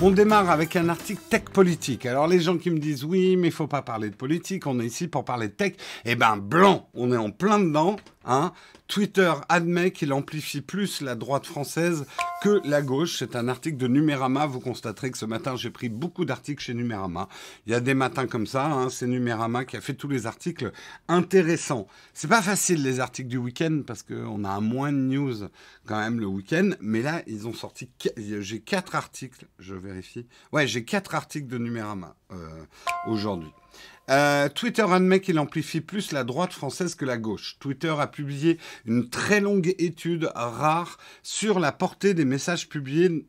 On démarre avec un article tech politique. Alors les gens qui me disent oui, mais il faut pas parler de politique, on est ici pour parler de tech. Eh ben blanc, on est en plein dedans. Hein. Twitter admet qu'il amplifie plus la droite française que la gauche. C'est un article de Numérama. Vous constaterez que ce matin, j'ai pris beaucoup d'articles chez Numérama. Il y a des matins comme ça. Hein, c'est Numérama qui a fait tous les articles intéressants. C'est pas facile les articles du week-end parce qu'on a un moins de news quand même le week-end. Mais là, ils ont sorti... J'ai 4 articles. Je vérifie. Ouais, j'ai 4 articles de Numérama aujourd'hui. Twitter admet qu'il amplifie plus la droite française que la gauche. Twitter a publié une très longue étude rare sur la portée des messages publiés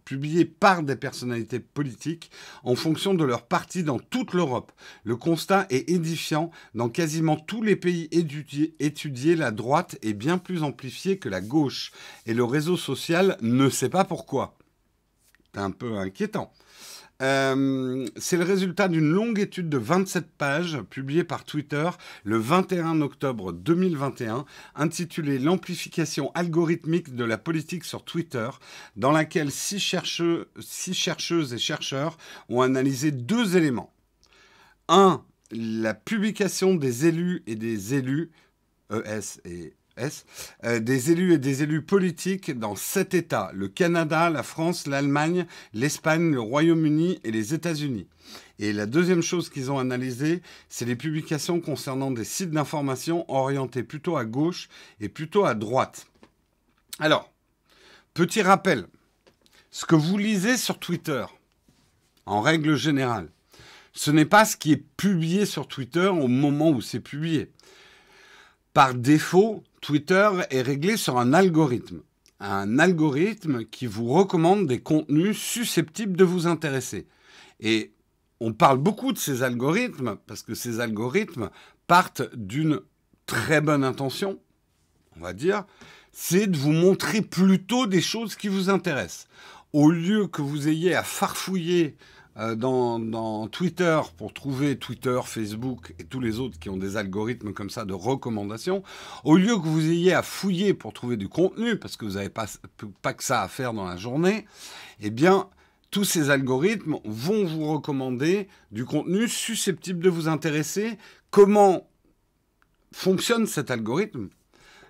publiés par des personnalités politiques en fonction de leur parti dans toute l'Europe. Le constat est édifiant. Dans quasiment tous les pays étudiés, la droite est bien plus amplifiée que la gauche. Et le réseau social ne sait pas pourquoi. C'est un peu inquiétant. C'est le résultat d'une longue étude de 27 pages publiée par Twitter le 21 octobre 2021 intitulée « L'amplification algorithmique de la politique sur Twitter » dans laquelle 6 chercheuses et chercheurs ont analysé 2 éléments. 1. La publication des élus et des élus, des élus et des élus politiques dans 7 États, le Canada, la France, l'Allemagne, l'Espagne, le Royaume-Uni et les États-Unis. Et la deuxième chose qu'ils ont analysée, c'est les publications concernant des sites d'information orientés plutôt à gauche et plutôt à droite. Alors, petit rappel, ce que vous lisez sur Twitter, en règle générale, ce n'est pas ce qui est publié sur Twitter au moment où c'est publié. Par défaut, Twitter est réglé sur un algorithme. Un algorithme qui vous recommande des contenus susceptibles de vous intéresser. Et on parle beaucoup de ces algorithmes parce que ces algorithmes partent d'une très bonne intention, on va dire, c'est de vous montrer plutôt des choses qui vous intéressent. Au lieu que vous ayez à farfouiller dans Twitter pour trouver Twitter, Facebook et tous les autres qui ont des algorithmes comme ça de recommandation, au lieu que vous ayez à fouiller pour trouver du contenu, parce que vous n'avez pas que ça à faire dans la journée, eh bien, tous ces algorithmes vont vous recommander du contenu susceptible de vous intéresser. Comment fonctionne cet algorithme ?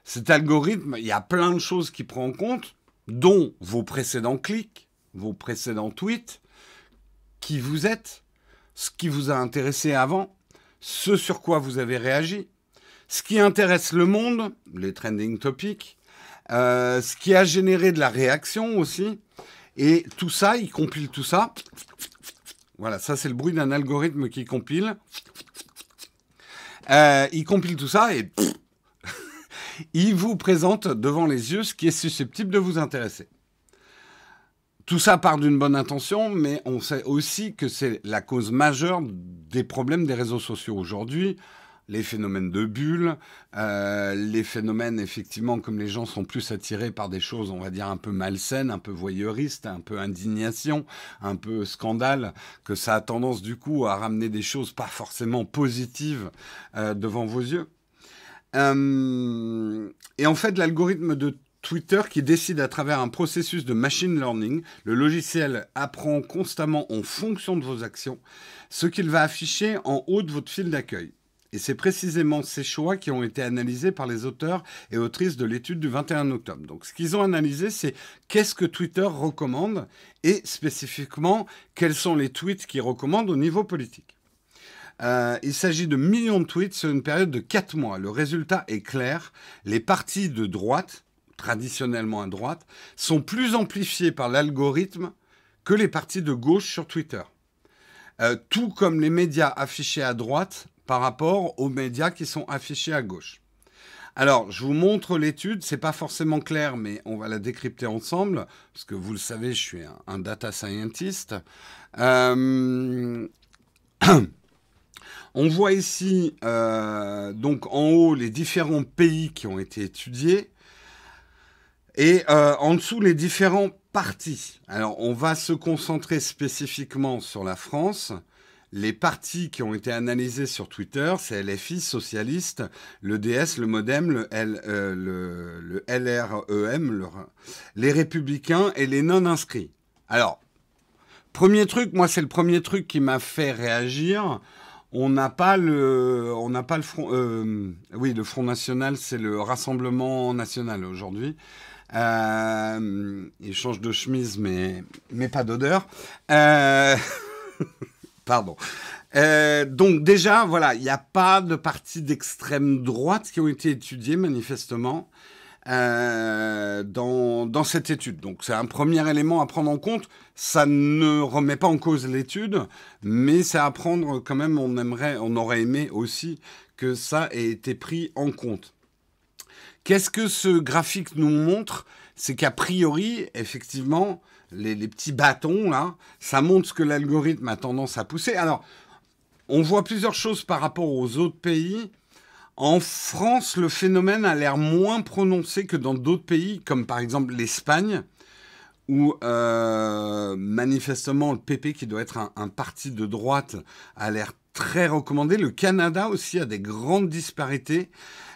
Cet algorithme, il y a plein de choses qu'il prend en compte, dont vos précédents clics, vos précédents tweets, qui vous êtes, ce qui vous a intéressé avant, ce sur quoi vous avez réagi, ce qui intéresse le monde, les trending topics, ce qui a généré de la réaction aussi, et tout ça, il compile tout ça. Voilà, ça c'est le bruit d'un algorithme qui compile. Il compile tout ça et il vous présente devant les yeux ce qui est susceptible de vous intéresser. Tout ça part d'une bonne intention, mais on sait aussi que c'est la cause majeure des problèmes des réseaux sociaux aujourd'hui. Les phénomènes de bulles, les phénomènes, effectivement, comme les gens sont plus attirés par des choses, on va dire, un peu malsaines, un peu voyeuristes, un peu indignation, un peu scandale, que ça a tendance, du coup, à ramener des choses pas forcément positives devant vos yeux. Et en fait, l'algorithme de Twitter qui décide à travers un processus de machine learning, le logiciel apprend constamment en fonction de vos actions ce qu'il va afficher en haut de votre fil d'accueil. Et c'est précisément ces choix qui ont été analysés par les auteurs et autrices de l'étude du 21 octobre. Donc ce qu'ils ont analysé, c'est qu'est-ce que Twitter recommande et spécifiquement quels sont les tweets qu'ils recommandent au niveau politique. Il s'agit de millions de tweets sur une période de 4 mois. Le résultat est clair, les partis de droite, traditionnellement à droite, sont plus amplifiés par l'algorithme que les partis de gauche sur Twitter. Tout comme les médias affichés à droite par rapport aux médias qui sont affichés à gauche. Alors, je vous montre l'étude, c'est pas forcément clair, mais on va la décrypter ensemble, parce que vous le savez, je suis un data scientist. On voit ici, donc en haut, les différents pays qui ont été étudiés, et en dessous, les différents partis. Alors, on va se concentrer spécifiquement sur la France, les partis qui ont été analysés sur Twitter, c'est LFI, Socialiste, le DS, le Modem, le LREM, les Républicains et les non-inscrits. Alors, premier truc, moi c'est le premier truc qui m'a fait réagir. On n'a pas le Front, oui, le Front National, c'est le Rassemblement National aujourd'hui. Il change de chemise, mais pas d'odeur. Pardon. Donc déjà, voilà, il n'y a pas de partis d'extrême droite qui ont été étudiés manifestement dans cette étude. Donc c'est un premier élément à prendre en compte. Ça ne remet pas en cause l'étude, mais c'est à prendre quand même. On aurait aimé aussi que ça ait été pris en compte. Qu'est-ce que ce graphique nous montre? C'est qu'a priori, effectivement, les petits bâtons, là, ça montre ce que l'algorithme a tendance à pousser. Alors, on voit plusieurs choses par rapport aux autres pays. En France, le phénomène a l'air moins prononcé que dans d'autres pays, comme par exemple l'Espagne, où manifestement le PP, qui doit être un parti de droite, a l'air très recommandé. Le Canada aussi a des grandes disparités.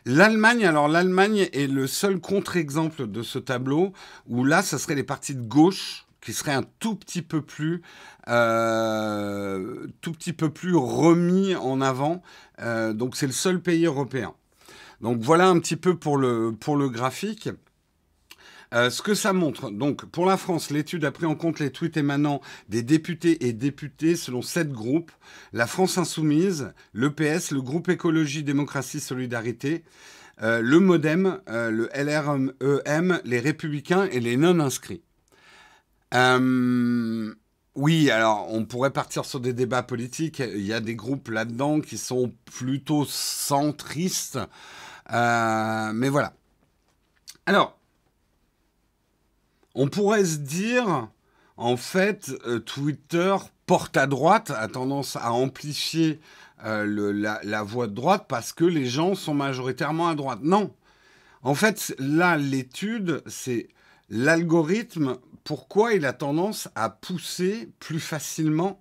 L'Allemagne, alors l'Allemagne est le seul contre-exemple de ce tableau, où là, ça serait les partis de gauche qui seraient un tout petit peu plus remis en avant. Donc c'est le seul pays européen. Donc voilà un petit peu pour le graphique. Ce que ça montre, donc pour la France, l'étude a pris en compte les tweets émanant des députés et députées selon 7 groupes. La France Insoumise, le PS, le groupe Écologie, Démocratie, Solidarité, le Modem, le LREM, les Républicains et les non-inscrits. Oui, alors on pourrait partir sur des débats politiques. Il y a des groupes là-dedans qui sont plutôt centristes. Mais voilà. Alors, on pourrait se dire, en fait, Twitter porte à droite, a tendance à amplifier la voix de droite parce que les gens sont majoritairement à droite. Non. En fait, là, l'étude, c'est l'algorithme, pourquoi il a tendance à pousser plus facilement.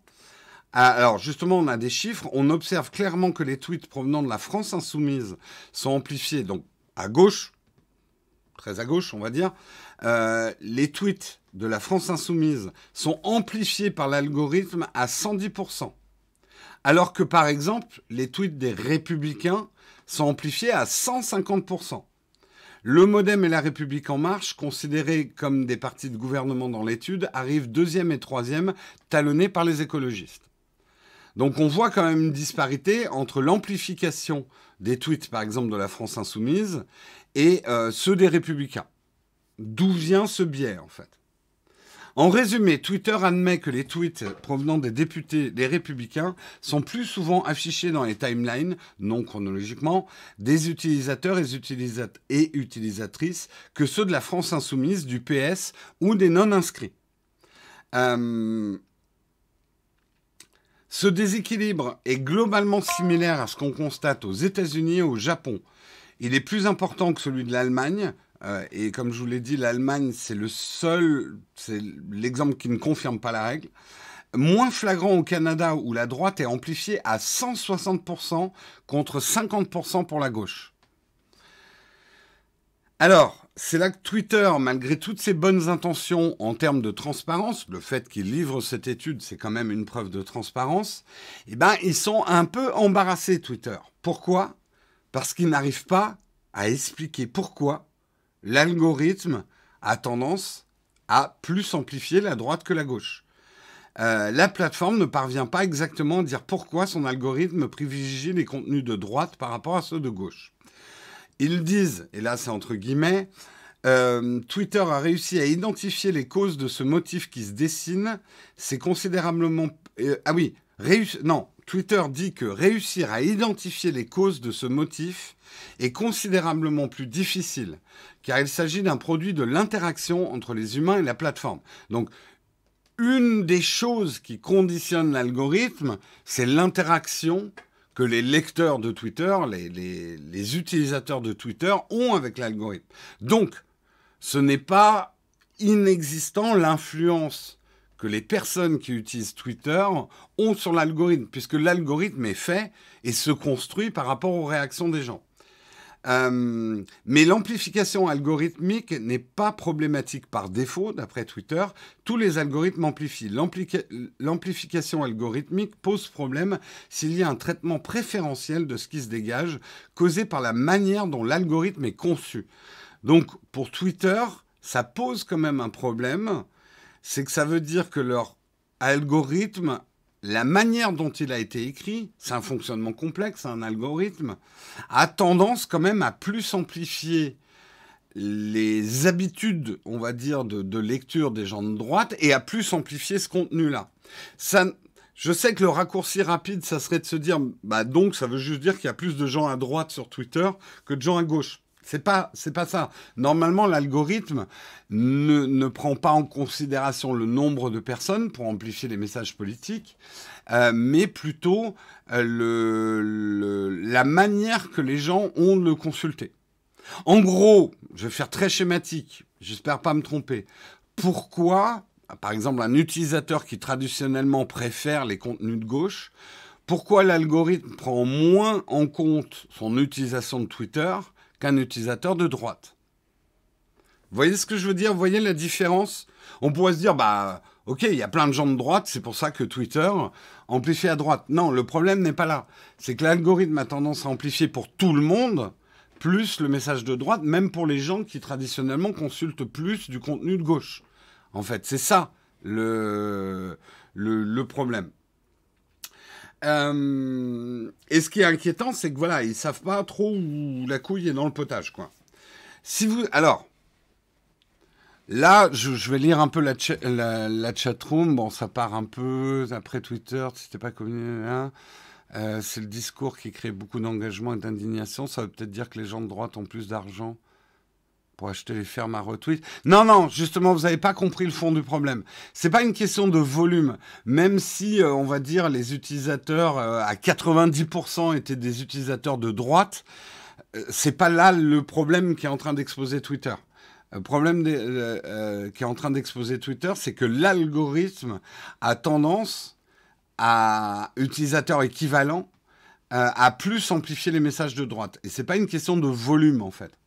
Alors, justement, on a des chiffres. On observe clairement que les tweets provenant de la France insoumise sont amplifiés, donc à gauche, très à gauche, on va dire. Les tweets de la France insoumise sont amplifiés par l'algorithme à 110%. Alors que, par exemple, les tweets des Républicains sont amplifiés à 150%. Le Modem et la République En Marche, considérés comme des partis de gouvernement dans l'étude, arrivent 2e et 3e, talonnés par les écologistes. Donc on voit quand même une disparité entre l'amplification des tweets, par exemple, de la France insoumise et ceux des Républicains. D'où vient ce biais, en fait? En résumé, Twitter admet que les tweets provenant des députés des Républicains sont plus souvent affichés dans les timelines, non chronologiquement, des utilisateurs et utilisatrices que ceux de la France insoumise, du PS ou des non-inscrits. Ce déséquilibre est globalement similaire à ce qu'on constate aux États-Unis et au Japon. Il est plus important que celui de l'Allemagne. Et comme je vous l'ai dit, l'Allemagne, c'est l'exemple qui ne confirme pas la règle. Moins flagrant au Canada, où la droite est amplifiée à 160% contre 50% pour la gauche. Alors, c'est là que Twitter, malgré toutes ses bonnes intentions en termes de transparence, le fait qu'il livre cette étude, c'est quand même une preuve de transparence, eh ben, ils sont un peu embarrassés, Twitter. Pourquoi? Parce qu'ils n'arrivent pas à expliquer pourquoi l'algorithme a tendance à plus amplifier la droite que la gauche. La plateforme ne parvient pas exactement à dire pourquoi son algorithme privilégie les contenus de droite par rapport à ceux de gauche. Ils disent, et là c'est entre guillemets, Twitter a réussi à identifier les causes de ce motif qui se dessine. C'est considérablement... Twitter dit que réussir à identifier les causes de ce motif est considérablement plus difficile, car il s'agit d'un produit de l'interaction entre les humains et la plateforme. Donc, une des choses qui conditionne l'algorithme, c'est l'interaction que les lecteurs de Twitter, les utilisateurs de Twitter ont avec l'algorithme. Donc, ce n'est pas inexistant l'influence que les personnes qui utilisent Twitter ont sur l'algorithme, puisque l'algorithme est fait et se construit par rapport aux réactions des gens. Mais l'amplification algorithmique n'est pas problématique par défaut, d'après Twitter. Tous les algorithmes amplifient. L'amplification algorithmique pose problème s'il y a un traitement préférentiel de ce qui se dégage, causé par la manière dont l'algorithme est conçu. Donc, pour Twitter, ça pose quand même un problème. C'est que ça veut dire que leur algorithme, la manière dont il a été écrit, c'est un fonctionnement complexe, un algorithme, a tendance quand même à plus amplifier les habitudes, on va dire, de lecture des gens de droite et à plus amplifier ce contenu-là. Je sais que le raccourci rapide, ça serait de se dire, donc ça veut juste dire qu'il y a plus de gens à droite sur Twitter que de gens à gauche. C'est pas ça. Normalement, l'algorithme ne prend pas en considération le nombre de personnes pour amplifier les messages politiques, mais plutôt la manière que les gens ont de le consulter. En gros, je vais faire très schématique, j'espère pas me tromper. Pourquoi, par exemple, un utilisateur qui traditionnellement préfère les contenus de gauche, pourquoi l'algorithme prend moins en compte son utilisation de Twitter qu'un utilisateur de droite? Vous voyez ce que je veux dire? Vous voyez la différence? On pourrait se dire, ok, il y a plein de gens de droite, c'est pour ça que Twitter amplifie à droite. Non, le problème n'est pas là. C'est que l'algorithme a tendance à amplifier pour tout le monde, plus le message de droite, même pour les gens qui traditionnellement consultent plus du contenu de gauche. En fait, c'est ça le problème. Et ce qui est inquiétant, c'est que voilà, ils savent pas trop où la couille est dans le potage, quoi. Alors, là, je vais lire un peu la chatroom. Bon, ça part un peu après Twitter, c'était pas connu, hein. C'est le discours qui crée beaucoup d'engagement et d'indignation. Ça veut peut-être dire que les gens de droite ont plus d'argent pour acheter les fermes à retweet. Non, justement, vous n'avez pas compris le fond du problème. C'est pas une question de volume. Même si, on va dire, les utilisateurs, à 90% étaient des utilisateurs de droite, c'est pas là le problème qui est en train d'exposer Twitter. Le problème qui est en train d'exposer Twitter, c'est que l'algorithme a tendance à utilisateurs équivalents à plus amplifier les messages de droite. Et c'est pas une question de volume, en fait.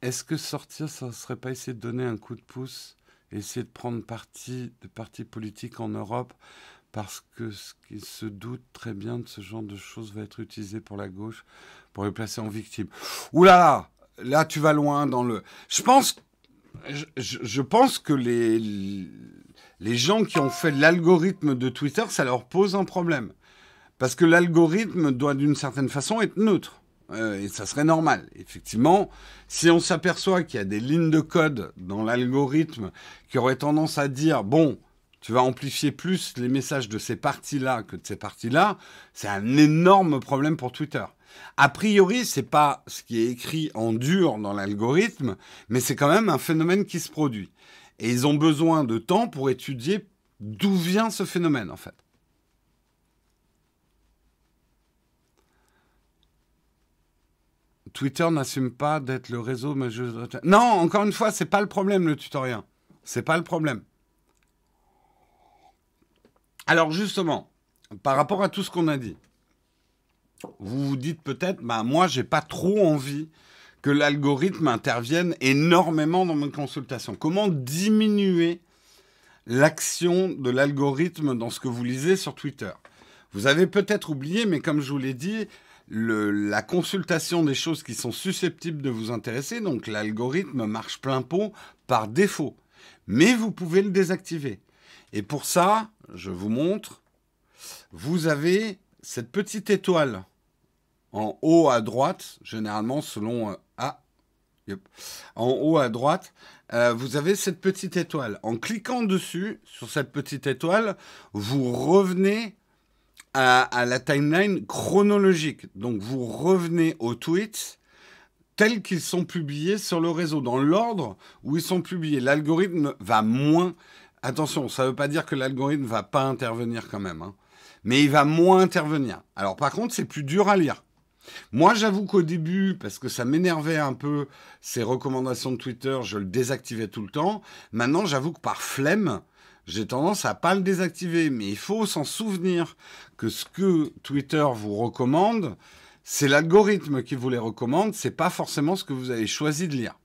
Est-ce que sortir, ça ne serait pas essayer de donner un coup de pouce, essayer de prendre parti de partis politiques en Europe, parce que ce qui se doute très bien de ce genre de choses va être utilisé pour la gauche, pour les placer en victime. Ouh là, là tu vas loin dans le... Je pense que les gens qui ont fait l'algorithme de Twitter, ça leur pose un problème. Parce que l'algorithme doit d'une certaine façon être neutre. Et ça serait normal. Effectivement, si on s'aperçoit qu'il y a des lignes de code dans l'algorithme qui auraient tendance à dire, bon, tu vas amplifier plus les messages de ces parties-là que de ces parties-là, c'est un énorme problème pour Twitter. A priori, c'est pas ce qui est écrit en dur dans l'algorithme, mais c'est quand même un phénomène qui se produit. Et ils ont besoin de temps pour étudier d'où vient ce phénomène, en fait. Twitter n'assume pas d'être le réseau majoritaire. Non, encore une fois, c'est pas le problème, le tutoriel. C'est pas le problème. Alors justement, par rapport à tout ce qu'on a dit, vous vous dites peut-être, moi, j'ai pas trop envie que l'algorithme intervienne énormément dans mes consultations. Comment diminuer l'action de l'algorithme dans ce que vous lisez sur Twitter? Vous avez peut-être oublié, mais comme je vous l'ai dit, la consultation des choses qui sont susceptibles de vous intéresser, donc l'algorithme marche plein pot par défaut. Mais vous pouvez le désactiver. Et pour ça, je vous montre, vous avez cette petite étoile en haut à droite, généralement selon... en haut à droite, vous avez cette petite étoile. En cliquant dessus, sur cette petite étoile, vous revenez à la timeline chronologique. Donc, vous revenez aux tweets tels qu'ils sont publiés sur le réseau, dans l'ordre où ils sont publiés. L'algorithme va moins... Attention, ça ne veut pas dire que l'algorithme ne va pas intervenir quand même, hein, mais il va moins intervenir. Alors, par contre, c'est plus dur à lire. Moi, j'avoue qu'au début, parce que ça m'énervait un peu, ces recommandations de Twitter, je le désactivais tout le temps. Maintenant, j'avoue que par flemme, j'ai tendance à pas le désactiver. Mais il faut s'en souvenir que ce que Twitter vous recommande, c'est l'algorithme qui vous les recommande, c'est pas forcément ce que vous avez choisi de lire.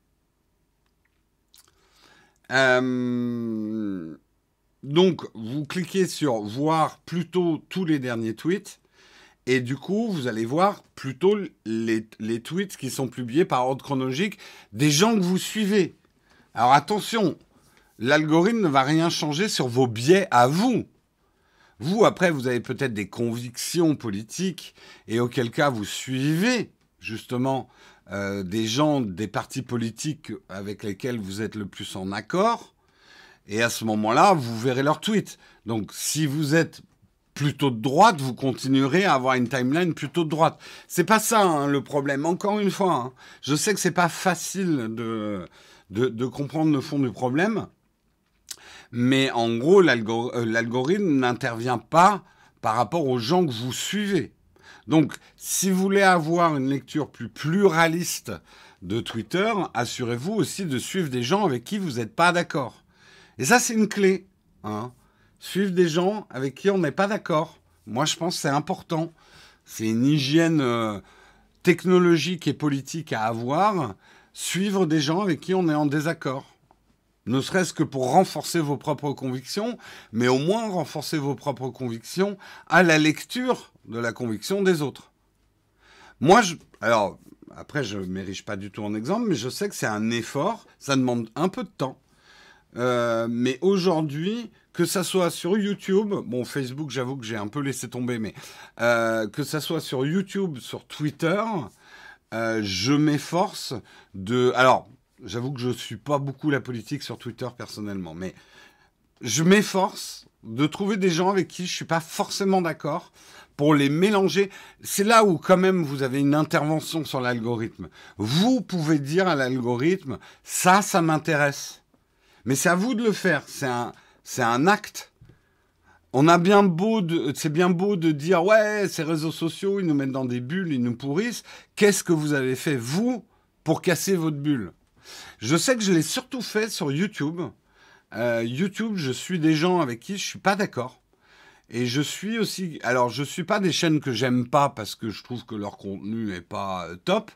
Donc, vous cliquez sur voir plutôt tous les derniers tweets. Et du coup, vous allez voir plutôt les tweets qui sont publiés par ordre chronologique des gens que vous suivez. Alors attention, l'algorithme ne va rien changer sur vos biais à vous. Vous, après, vous avez peut-être des convictions politiques et auquel cas vous suivez justement des gens, des partis politiques avec lesquels vous êtes le plus en accord. Et à ce moment-là, vous verrez leurs tweets. Donc si vous êtes plutôt de droite, vous continuerez à avoir une timeline plutôt de droite. C'est pas ça hein, le problème. Encore une fois, hein, je sais que c'est pas facile de comprendre le fond du problème, mais en gros, l'algorithme n'intervient pas par rapport aux gens que vous suivez. Donc, si vous voulez avoir une lecture plus pluraliste de Twitter, assurez-vous aussi de suivre des gens avec qui vous n'êtes pas d'accord. Et ça, c'est une clé. Hein. Suivre des gens avec qui on n'est pas d'accord. Moi, je pense que c'est important. C'est une hygiène technologique et politique à avoir. Suivre des gens avec qui on est en désaccord. Ne serait-ce que pour renforcer vos propres convictions, mais au moins renforcer vos propres convictions à la lecture de la conviction des autres. Moi, alors, après, je ne m'érige pas du tout en exemple, mais je sais que c'est un effort, ça demande un peu de temps. Mais aujourd'hui, que ça soit sur YouTube, bon, Facebook, j'avoue que j'ai un peu laissé tomber, mais que ça soit sur YouTube, sur Twitter, je m'efforce de... Alors, j'avoue que je ne suis pas beaucoup la politique sur Twitter personnellement, mais je m'efforce de trouver des gens avec qui je ne suis pas forcément d'accord pour les mélanger. C'est là où quand même vous avez une intervention sur l'algorithme. Vous pouvez dire à l'algorithme, ça m'intéresse. Mais c'est à vous de le faire, c'est un acte. C'est bien beau de dire, ouais, ces réseaux sociaux, ils nous mettent dans des bulles, ils nous pourrissent. Qu'est-ce que vous avez fait, vous, pour casser votre bulle ? Je sais que je l'ai surtout fait sur YouTube. YouTube, je suis des gens avec qui je suis pas d'accord. Et je suis aussi... Alors, je suis pas des chaînes que j'aime pas parce que je trouve que leur contenu est pas top.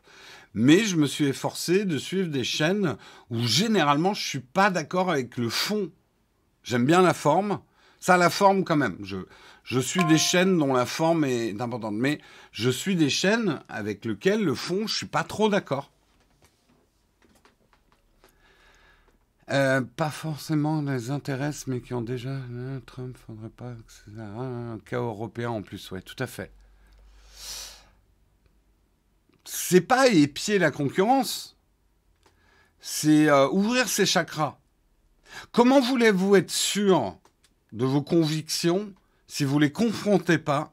Mais je me suis efforcé de suivre des chaînes où généralement je suis pas d'accord avec le fond. J'aime bien la forme. Ça, la forme quand même. Je suis des chaînes dont la forme est importante. Mais je suis des chaînes avec lesquelles le fond, je suis pas trop d'accord. Pas forcément les intéresse, mais qui ont déjà... Trump, faudrait pas que c'est un cas européen en plus, ouais, tout à fait. C'est pas épier la concurrence, c'est ouvrir ses chakras. Comment voulez-vous être sûr de vos convictions si vous les confrontez pas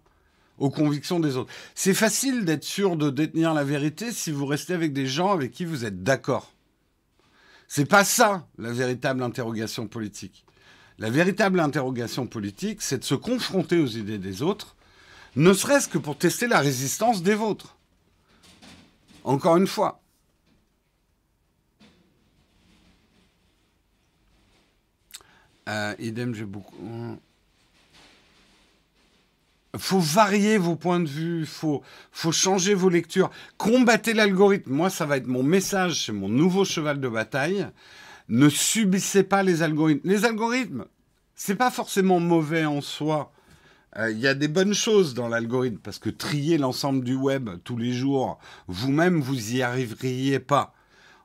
aux convictions des autres? C'est facile d'être sûr de détenir la vérité si vous restez avec des gens avec qui vous êtes d'accord. C'est pas ça, la véritable interrogation politique. La véritable interrogation politique, c'est de se confronter aux idées des autres, ne serait-ce que pour tester la résistance des vôtres. Encore une fois. Idem, j'ai beaucoup... Faut varier vos points de vue, faut changer vos lectures. Combattez l'algorithme. Moi, ça va être mon message, c'est mon nouveau cheval de bataille. Ne subissez pas les algorithmes. Les algorithmes, c'est pas forcément mauvais en soi. Il y a des bonnes choses dans l'algorithme, parce que trier l'ensemble du web tous les jours, vous-même, vous y arriveriez pas.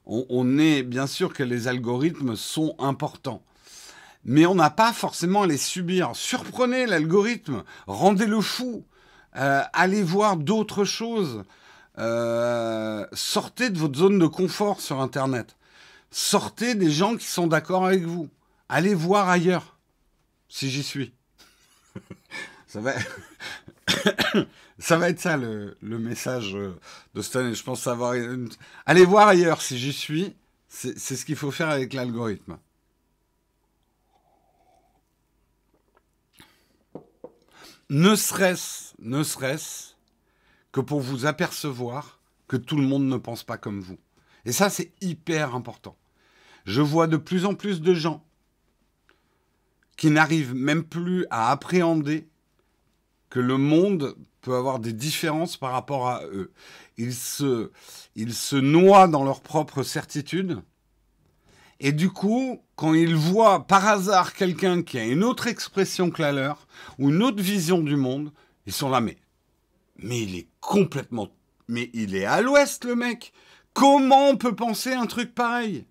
On est bien sûr que les algorithmes sont importants. Mais on n'a pas forcément à les subir. Surprenez l'algorithme, rendez-le fou, allez voir d'autres choses, sortez de votre zone de confort sur Internet, sortez des gens qui sont d'accord avec vous, allez voir ailleurs, si j'y suis. Ça va... ça va être ça le message de cette année. Je pense savoir... Allez voir ailleurs, si j'y suis, c'est ce qu'il faut faire avec l'algorithme. Ne serait-ce que pour vous apercevoir que tout le monde ne pense pas comme vous. Et ça, c'est hyper important. Je vois de plus en plus de gens qui n'arrivent même plus à appréhender que le monde peut avoir des différences par rapport à eux. Ils se noient dans leur propre certitude. Et du coup, quand ils voient par hasard quelqu'un qui a une autre expression que la leur, ou une autre vision du monde, ils sont là, mais il est complètement... Mais il est à l'ouest, le mec. Comment on peut penser un truc pareil?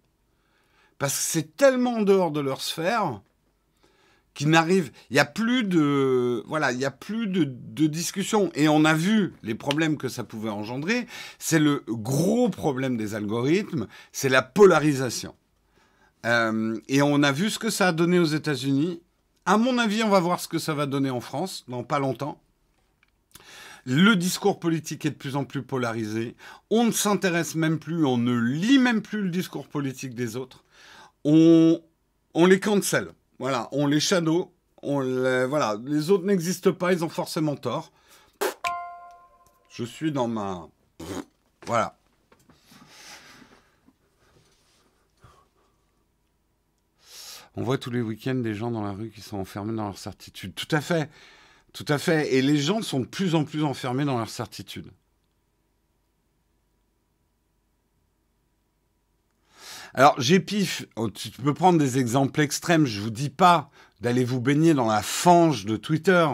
Parce que c'est tellement en dehors de leur sphère qu'ils n'arrivent... Il n'y a plus de... Voilà, il n'y a plus de discussion. Et on a vu les problèmes que ça pouvait engendrer. C'est le gros problème des algorithmes, c'est la polarisation. Et on a vu ce que ça a donné aux États-Unis. À mon avis, on va voir ce que ça va donner en France dans pas longtemps. Le discours politique est de plus en plus polarisé. On ne s'intéresse même plus, on ne lit même plus le discours politique des autres. On les cancel. Voilà, on les shadow. Voilà, les autres n'existent pas, ils ont forcément tort. Je suis dans ma... Voilà. On voit tous les week-ends des gens dans la rue qui sont enfermés dans leur certitude. Tout à fait. Tout à fait. Et les gens sont de plus en plus enfermés dans leur certitude. Alors, j'ai pif. Tu peux prendre des exemples extrêmes. Je ne vous dis pas d'aller vous baigner dans la fange de Twitter.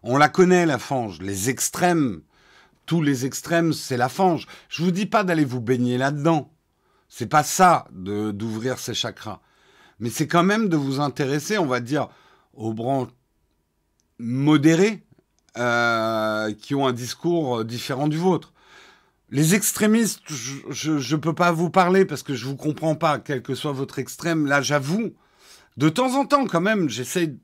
On la connaît, la fange. Les extrêmes. Tous les extrêmes, c'est la fange. Je ne vous dis pas d'aller vous baigner là-dedans. C'est pas ça d'ouvrir ses chakras. Mais c'est quand même de vous intéresser, on va dire, aux branches modérées qui ont un discours différent du vôtre. Les extrémistes, je ne peux pas vous parler parce que je ne vous comprends pas, quel que soit votre extrême. Là, j'avoue, de temps en temps, quand même, j'essaie...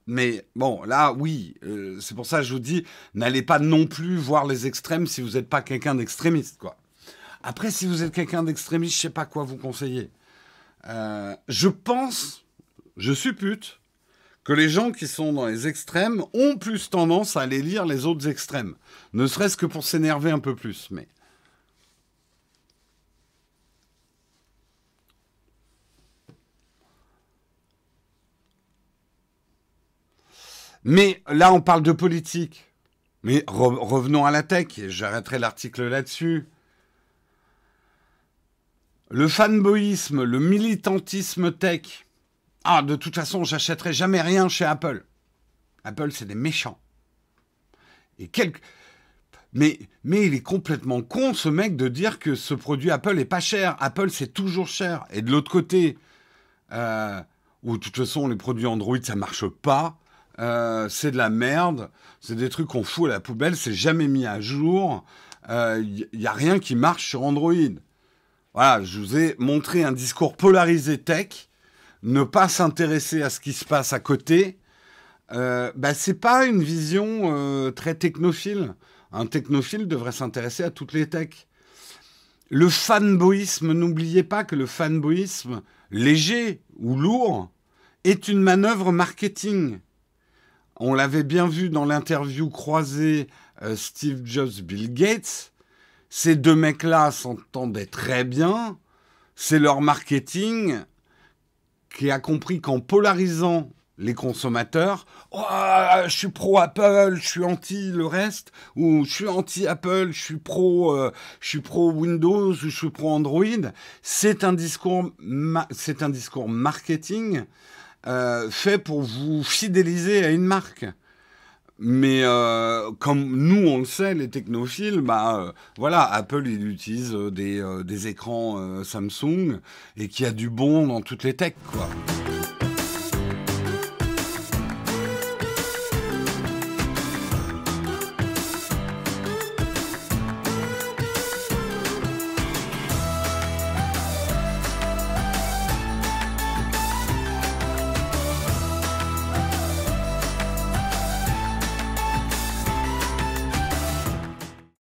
Mais bon, là, oui, c'est pour ça que je vous dis, n'allez pas non plus voir les extrêmes si vous n'êtes pas quelqu'un d'extrémiste, quoi. Après, si vous êtes quelqu'un d'extrémiste, je ne sais pas quoi vous conseiller. Je suppute que les gens qui sont dans les extrêmes ont plus tendance à aller lire les autres extrêmes. Ne serait-ce que pour s'énerver un peu plus, mais... Mais là, on parle de politique. Mais revenons à la tech, et j'arrêterai l'article là-dessus. Le fanboyisme, le militantisme tech. Ah, de toute façon, j'achèterai jamais rien chez Apple. Apple, c'est des méchants. Et mais il est complètement con, ce mec, de dire que ce produit Apple est pas cher. Apple, c'est toujours cher. Et de l'autre côté, où de toute façon, les produits Android, ça marche pas. C'est de la merde. C'est des trucs qu'on fout à la poubelle. C'est jamais mis à jour. Il n'y a rien qui marche sur Android. Voilà, je vous ai montré un discours polarisé tech, ne pas s'intéresser à ce qui se passe à côté, c'est pas une vision très technophile. Un technophile devrait s'intéresser à toutes les techs. Le fanboyisme, n'oubliez pas que le fanboyisme léger ou lourd est une manœuvre marketing. On l'avait bien vu dans l'interview croisée Steve Jobs-Bill Gates. Ces deux mecs-là s'entendaient très bien. C'est leur marketing qui a compris qu'en polarisant les consommateurs, oh, je suis pro-Apple, je suis anti le reste, ou je suis anti-Apple, je suis pro Windows, ou je suis pro-Android. C'est un discours marketing fait pour vous fidéliser à une marque. Mais comme nous, on le sait, les technophiles, voilà, Apple, il utilise des écrans Samsung et qu'il y a du bon dans toutes les techs, quoi.